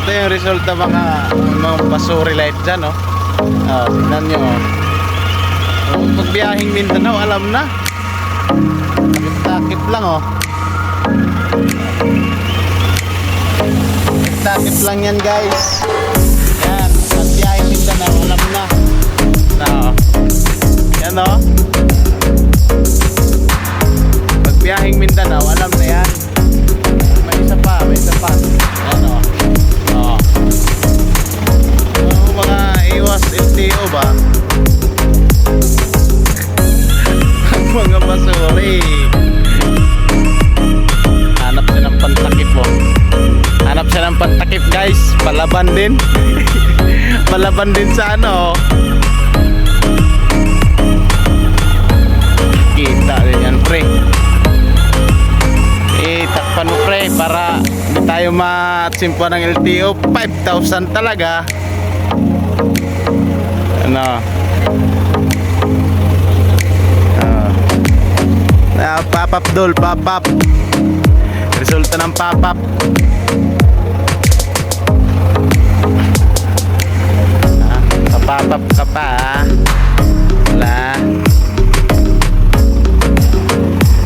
Ito yung resulta mga pasuri light dyan, oh. Tingnan nyo, oh. Pagbiyahing Mindanao, alam na. Takip lang, oh. Takip lang yan, guys. Yan, pagbiyahing Mindanao, alam na. Yan, oh. Pagbiyahing Mindanao, alam na yan. May isa pa. Yan, oh. Mga iwas LTO ba? Mga basuri. Hanap siya ng pantakip, oh. Hanap siya ng pantakip, guys. Palaban din. Palaban din sa ano, oh. Kita din yan, pre. Takpan mo, pre, para hindi tayo matsimpuan ng LTO. 5,000 talaga. Ano? Pop-up doll, pop-up. Resulta ng pop-up. Pop-up ka pa, ha? Wala.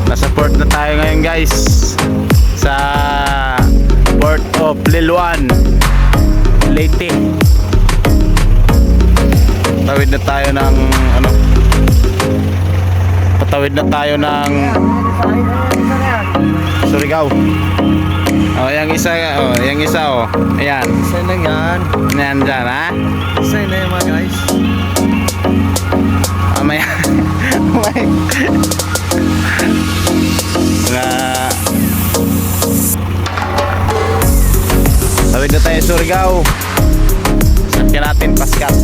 Nasa port na tayo ngayon, guys. Sa Port of Liloan, Leyte. Patawid na tayo ng ano? Patawid na tayo ng Surigao. Oh, yung isa, oh. Ayan. Isa na yan. Ayan dyan, ha? Isa na yan, mga guys. May tawid na tayo Surigao. Sakyan natin Pascat.